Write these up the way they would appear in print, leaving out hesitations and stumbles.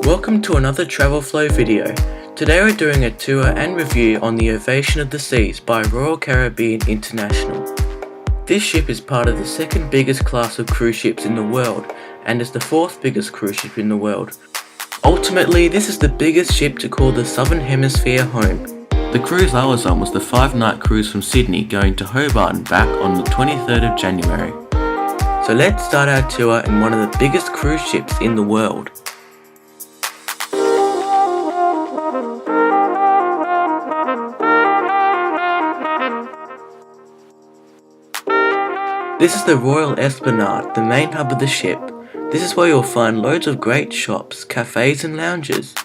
Welcome to another Travel Flow video. Today we're doing a tour and review on the Ovation of the Seas by Royal Caribbean International. This ship is part of the second biggest class of cruise ships in the world and is the fourth biggest cruise ship in the world. Ultimately, this is the biggest ship to call the Southern Hemisphere home. The cruise I was on was the 5-night cruise from Sydney going to Hobart and back on the 23rd of January. So let's start our tour in one of the biggest cruise ships in the world. This is the Royal Esplanade, the main hub of the ship. This is where you'll find loads of great shops, cafes and lounges.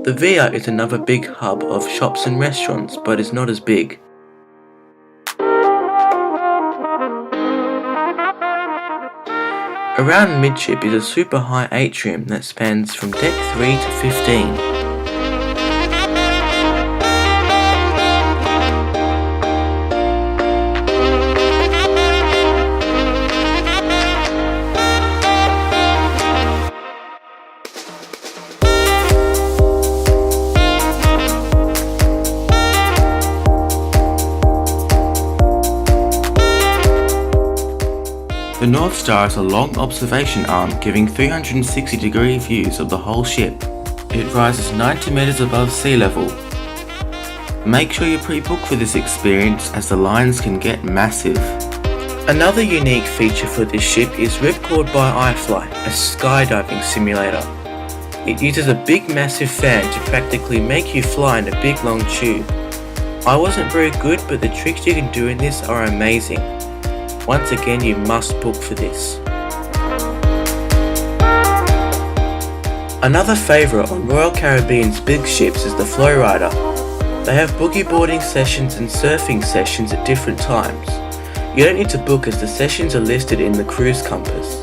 The Via is another big hub of shops and restaurants, but is not as big. Around midship is a super high atrium that spans from deck 3 to 15. The North Star is a long observation arm giving 360-degree views of the whole ship. It rises 90 meters above sea level. Make sure you pre-book for this experience as the lines can get massive. Another unique feature for this ship is Ripcord by iFly, a skydiving simulator. It uses a big massive fan to practically make you fly in a big long tube. I wasn't very good, but the tricks you can do in this are amazing. Once again, you must book for this. Another favourite on Royal Caribbean's big ships is the Flowrider. They have boogie boarding sessions and surfing sessions at different times. You don't need to book as the sessions are listed in the cruise compass.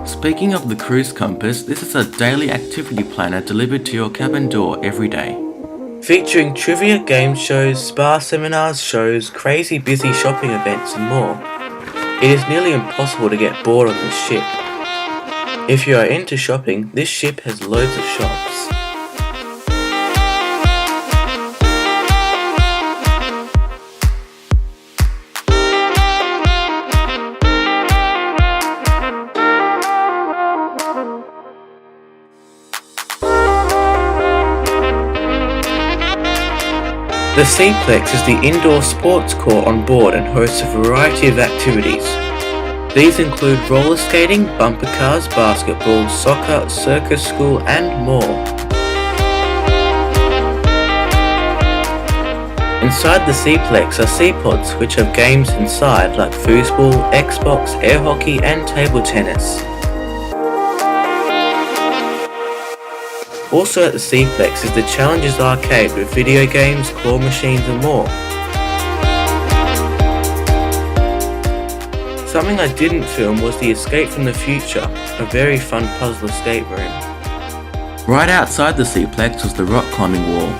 Speaking of the cruise compass, this is a daily activity planner delivered to your cabin door every day. Featuring trivia, game shows, spa seminars, shows, crazy busy shopping events and more. It is nearly impossible to get bored on this ship. If you are into shopping, this ship has loads of shops. The Seaplex is the indoor sports court on board and hosts a variety of activities. These include roller skating, bumper cars, basketball, soccer, circus school and more. Inside the Seaplex are Seapods, which have games inside like foosball, Xbox, air hockey and table tennis. Also at the Seaplex is the Challenges Arcade with video games, claw machines and more. Something I didn't film was the Escape from the Future, a very fun puzzle escape room. Right outside the Seaplex was the rock climbing wall.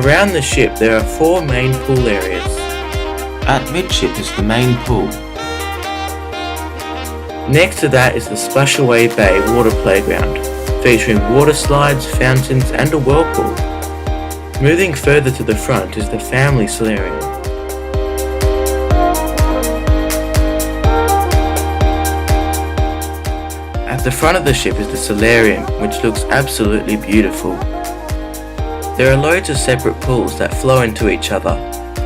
Around the ship there are 4 main pool areas. At midship is the main pool. Next to that is the Splashaway Bay water playground, featuring water slides, fountains and a whirlpool. Moving further to the front is the Family Solarium. At the front of the ship is the Solarium, which looks absolutely beautiful. There are loads of separate pools that flow into each other,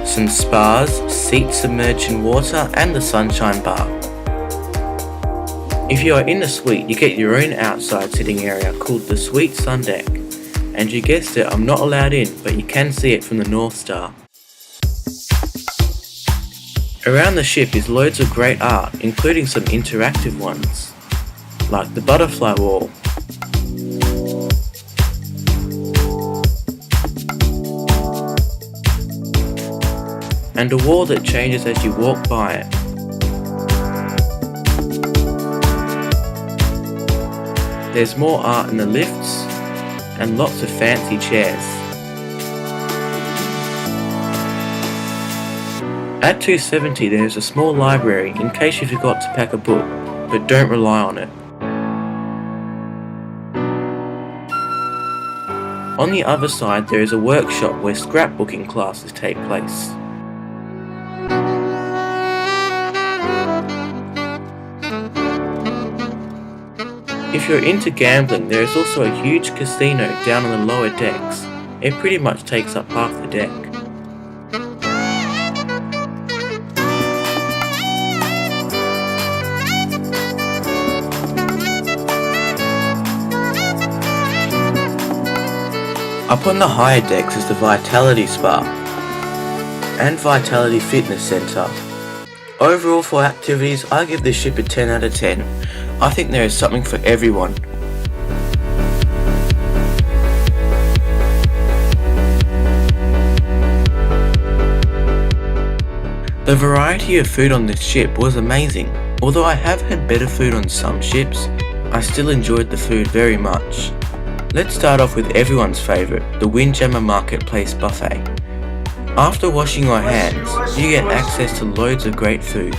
some spas, seats submerged in water and the Sunshine Bar. If you are in the suite, you get your own outside sitting area called the Suite Sun Deck. And you guessed it, I'm not allowed in, but you can see it from the North Star. Around the ship is loads of great art, including some interactive ones, like the butterfly wall. And a wall that changes as you walk by it. There's more art in the lifts and lots of fancy chairs. At 270 there is a small library in case you forgot to pack a book, but don't rely on it. On the other side there is a workshop where scrapbooking classes take place. If you're into gambling, there is also a huge casino down on the lower decks. It pretty much takes up half the deck. Up on the higher decks is the Vitality Spa and Vitality Fitness Centre. Overall for activities, I give this ship a 10 out of 10. I think there is something for everyone. The variety of food on this ship was amazing. Although I have had better food on some ships, I still enjoyed the food very much. Let's start off with everyone's favourite, the Windjammer Marketplace Buffet. After washing your hands, you get access to loads of great food.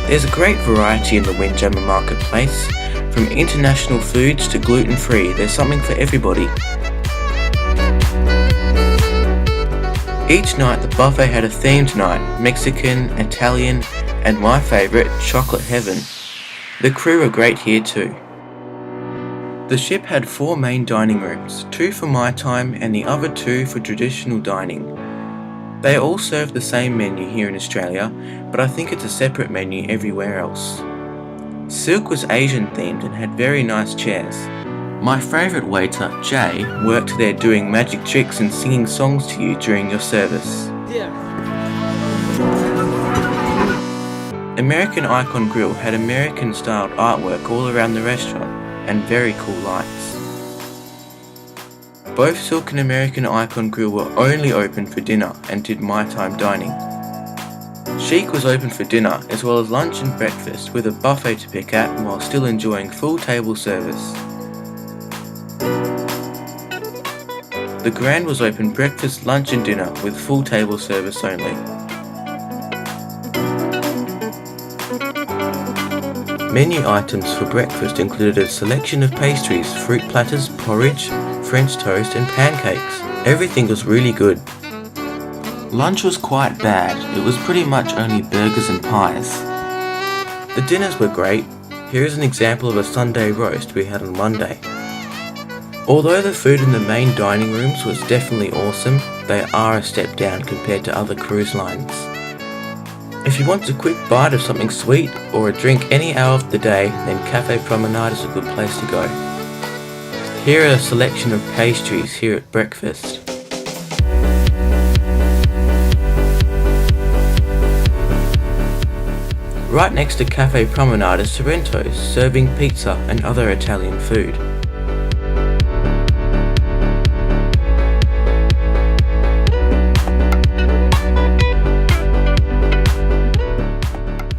There's a great variety in the Windjammer Marketplace. From international foods to gluten-free, there's something for everybody. Each night the buffet had a themed night, Mexican, Italian, and my favourite, Chocolate Heaven. The crew were great here too. The ship had 4 main dining rooms, 2 for my time and the other 2 for traditional dining. They all serve the same menu here in Australia, but I think it's a separate menu everywhere else. Silk was Asian themed and had very nice chairs. My favourite waiter, Jay, worked there doing magic tricks and singing songs to you during your service. American Icon Grill had American styled artwork all around the restaurant and very cool lights. Both Silk and American Icon Grill were only open for dinner and did my time dining. Chic was open for dinner as well as lunch and breakfast with a buffet to pick at while still enjoying full table service. The Grand was open breakfast, lunch and dinner with full table service only. Menu items for breakfast included a selection of pastries, fruit platters, porridge, French toast and pancakes. Everything was really good. Lunch was quite bad. It was pretty much only burgers and pies. The dinners were great. Here is an example of a Sunday roast we had on Monday. Although the food in the main dining rooms was definitely awesome, they are a step down compared to other cruise lines. If you want a quick bite of something sweet or a drink any hour of the day, then Cafe Promenade is a good place to go. Here are a selection of pastries here at breakfast. Right next to Cafe Promenade is Sorrento's, serving pizza and other Italian food.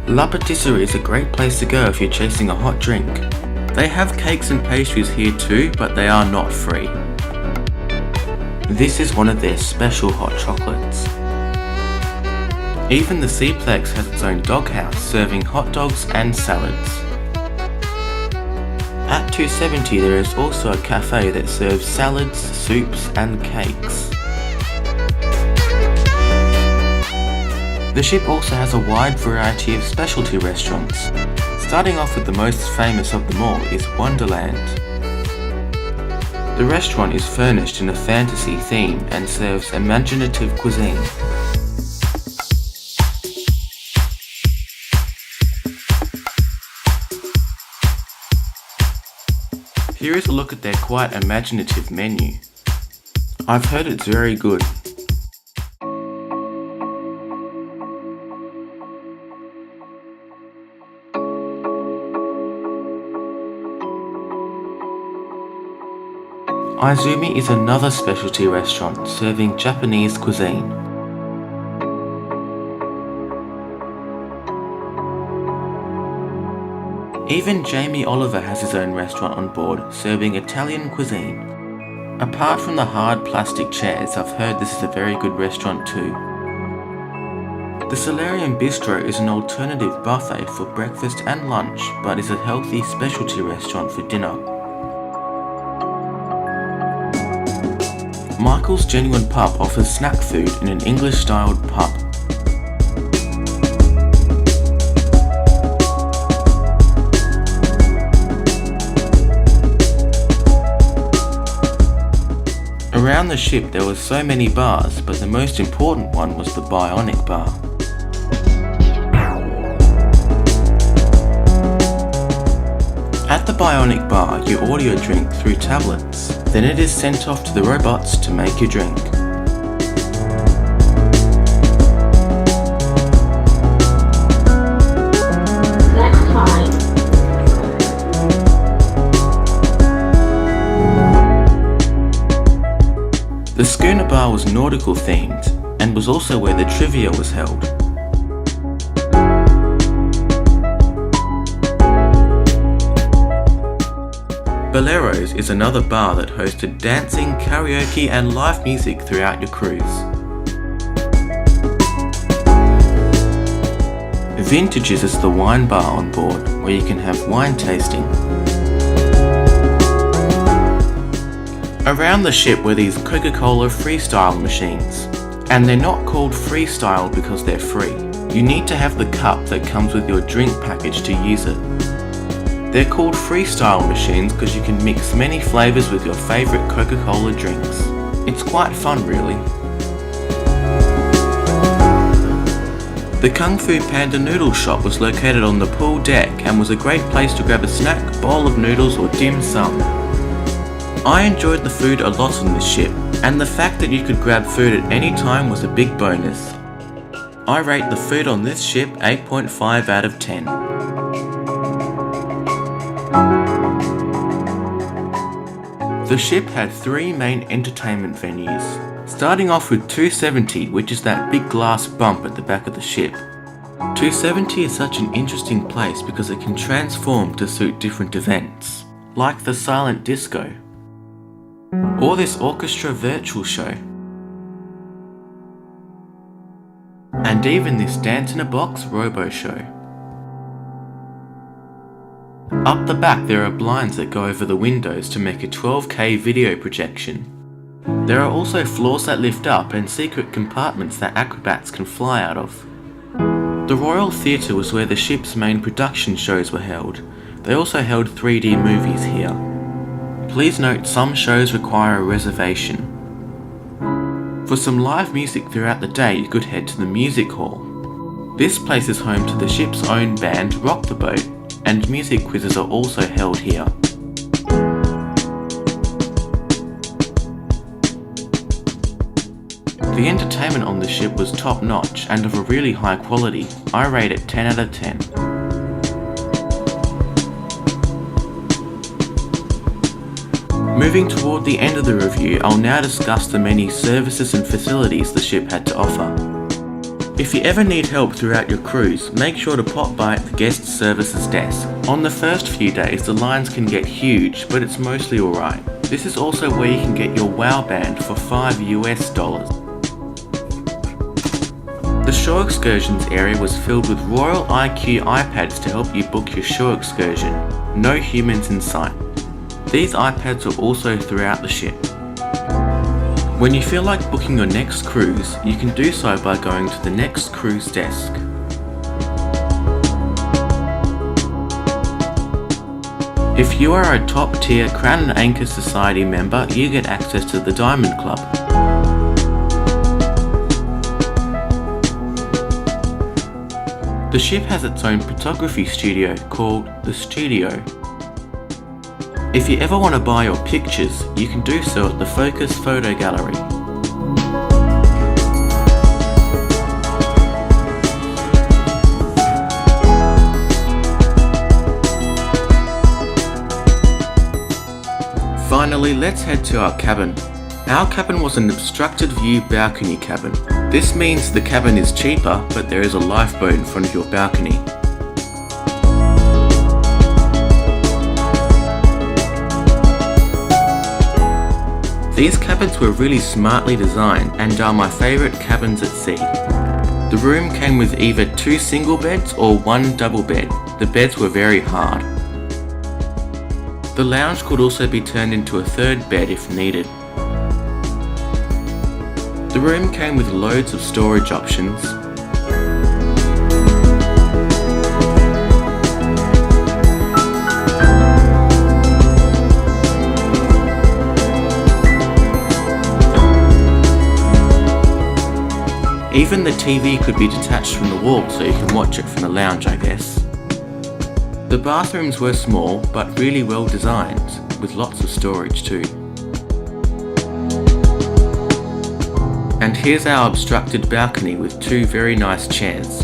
La Patisserie is a great place to go if you're chasing a hot drink. They have cakes and pastries here too, but they are not free. This is one of their special hot chocolates. Even the Seaplex has its own doghouse, serving hot dogs and salads. At 270 there is also a cafe that serves salads, soups and cakes. The ship also has a wide variety of specialty restaurants. Starting off with the most famous of them all is Wonderland. The restaurant is furnished in a fantasy theme and serves imaginative cuisine. Here is a look at their quite imaginative menu. I've heard it's very good. Izumi is another specialty restaurant serving Japanese cuisine. Even Jamie Oliver has his own restaurant on board, serving Italian cuisine. Apart from the hard plastic chairs, I've heard this is a very good restaurant too. The Solarium Bistro is an alternative buffet for breakfast and lunch, but is a healthy specialty restaurant for dinner. Michael's Genuine Pub offers snack food in an English-styled pub. Around the ship there were so many bars, but the most important one was the Bionic Bar. At the Bionic Bar, you order your drink through tablets. Then it is sent off to the robots to make your drink. Next time. The schooner bar was nautical themed and was also where the trivia was held. Bolero's is another bar that hosted dancing, karaoke and live music throughout your cruise. Vintages is the wine bar on board where you can have wine tasting. Around the ship were these Coca-Cola freestyle machines, and they're not called freestyle because they're free. You need to have the cup that comes with your drink package to use it. They're called freestyle machines because you can mix many flavours with your favourite Coca-Cola drinks. It's quite fun really. The Kung Fu Panda noodle shop was located on the pool deck and was a great place to grab a snack, bowl of noodles or dim sum. I enjoyed the food a lot on this ship, and the fact that you could grab food at any time was a big bonus. I rate the food on this ship 8.5 out of 10. The ship had 3 main entertainment venues, starting off with 270, which is that big glass bump at the back of the ship. 270 is such an interesting place because it can transform to suit different events, like the silent disco, or this orchestra virtual show, and even this dance in a box robo show. Up the back there are blinds that go over the windows to make a 12K video projection. There are also floors that lift up and secret compartments that acrobats can fly out of. The Royal Theatre was where the ship's main production shows were held. They also held 3D movies here. Please note some shows require a reservation. For some live music throughout the day you could head to the music hall. This place is home to the ship's own band Rock the Boat, and music quizzes are also held here. The entertainment on the ship was top notch and of a really high quality. I rate it 10 out of 10. Moving toward the end of the review, I'll now discuss the many services and facilities the ship had to offer. If you ever need help throughout your cruise, make sure to pop by at the guest services desk. On the first few days, the lines can get huge, but it's mostly alright. This is also where you can get your WOW band for $5 US. The shore excursions area was filled with Royal IQ iPads to help you book your shore excursion. No humans in sight. These iPads are also throughout the ship. When you feel like booking your next cruise, you can do so by going to the next cruise desk. If you are a top tier Crown and Anchor Society member, you get access to the Diamond Club. The ship has its own photography studio called The Studio. If you ever want to buy your pictures, you can do so at the Focus Photo Gallery. Finally, let's head to our cabin. Our cabin was an obstructed view balcony cabin. This means the cabin is cheaper, but there is a lifeboat in front of your balcony. These cabins were really smartly designed and are my favourite cabins at sea. The room came with either 2 single beds or 1 double bed. The beds were very hard. The lounge could also be turned into a 3rd bed if needed. The room came with loads of storage options. Even the TV could be detached from the wall so you can watch it from the lounge, I guess. The bathrooms were small but really well designed, with lots of storage too. And here's our obstructed balcony with 2 very nice chairs.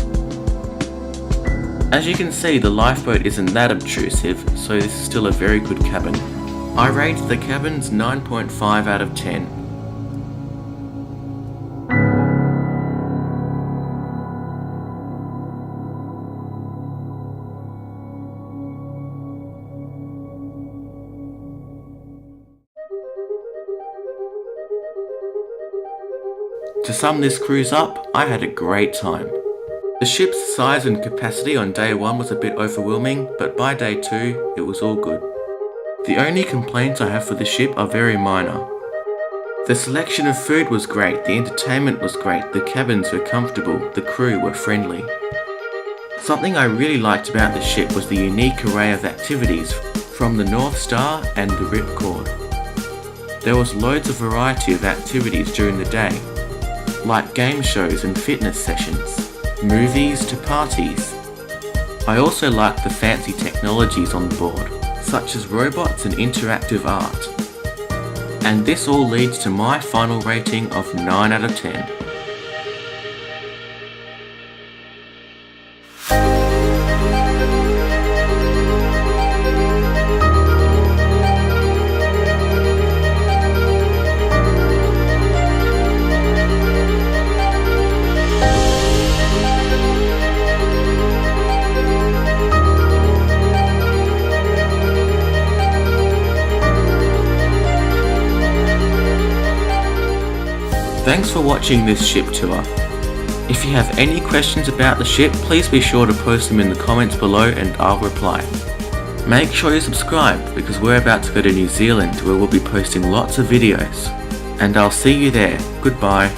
As you can see, the lifeboat isn't that obtrusive, so this is still a very good cabin. I rate the cabins 9.5 out of 10. To sum this cruise up, I had a great time. The ship's size and capacity on day 1 was a bit overwhelming, but by day 2, it was all good. The only complaints I have for the ship are very minor. The selection of food was great, the entertainment was great, the cabins were comfortable, the crew were friendly. Something I really liked about the ship was the unique array of activities from the North Star and the Ripcord. There was loads of variety of activities during the day, like game shows and fitness sessions, movies to parties. I also liked the fancy technologies on board, such as robots and interactive art. And this all leads to my final rating of 9 out of 10. Thanks for watching this ship tour. If you have any questions about the ship, please be sure to post them in the comments below and I'll reply. Make sure you subscribe because we're about to go to New Zealand where we'll be posting lots of videos. And I'll see you there. Goodbye.